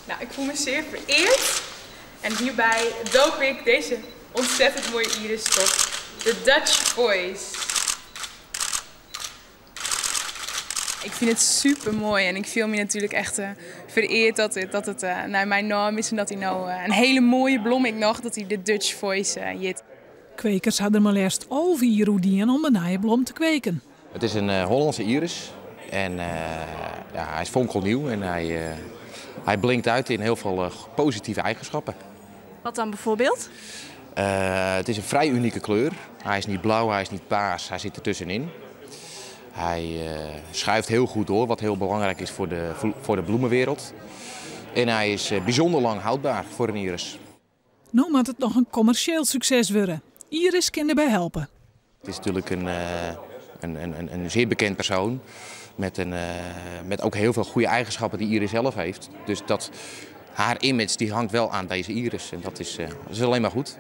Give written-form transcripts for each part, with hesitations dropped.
Nou, ik voel me zeer vereerd. En hierbij doop ik deze ontzettend mooie iris tot de Dutch Voice. Ik vind het super mooi en ik voel me natuurlijk echt vereerd dat het naar mijn naam is en dat hij nou een hele mooie blom ik nog, dat hij de Dutch Voice heet. Kwekers hadden maar eerst al 4 roedien om een naaienblom te kweken. Het is een Hollandse iris en hij is fonkelnieuw en hij blinkt uit in heel veel positieve eigenschappen. Wat dan bijvoorbeeld? Het is een vrij unieke kleur. Hij is niet blauw, hij is niet paars, hij zit ertussenin. Hij schuift heel goed door, wat heel belangrijk is voor de bloemenwereld. En hij is bijzonder lang houdbaar voor een iris. Nu moet het nog een commercieel succes worden. Iris kan erbij helpen. Het is natuurlijk een zeer bekend persoon met ook heel veel goede eigenschappen die Iris zelf heeft. Dus haar image die hangt wel aan deze Iris en dat is alleen maar goed.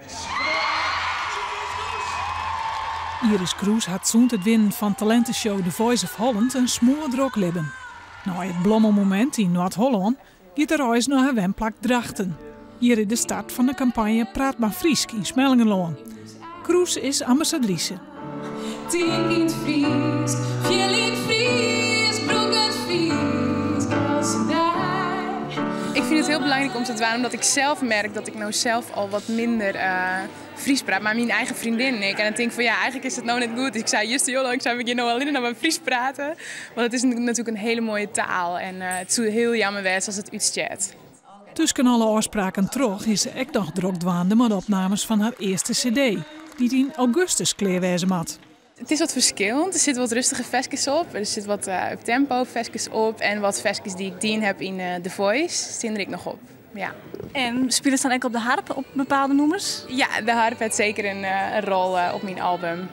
Iris Kroes had zoend het winnen van talentenshow The Voice of Holland een smoor drok libben. Nou, het blommenmoment in Noord-Holland gaat de reis naar haar wemplak Drachten. Hier is de start van de campagne Praat maar Friesk in Smellingenloon. Kroes is ambassadrice. Ik vind het heel belangrijk om te dwalen, omdat ik zelf merk dat ik nou zelf al wat minder Fries praat. Maar mijn eigen vriendin en ik. En dan denk ik van ja, eigenlijk is het nou net goed. Dus ik zei, juist joh, ik zei, we gaan nou alleen naar mijn Fries praten. Want het is natuurlijk een hele mooie taal. En het zou heel jammer wezen als het uitchat. Tussen alle oorspraken terug is ze ook nog druk dwaande met opnames van haar eerste cd, die in augustus kleerwezen had. Het is wat verschillend. Er zitten wat rustige versjes op. Er zit wat up-tempo versjes op. En wat versjes die ik dien heb in The Voice, staan ik nog op. Ja. En spelen ze dan ook op de harp op bepaalde nummers? Ja, de harp heeft zeker een rol op mijn album.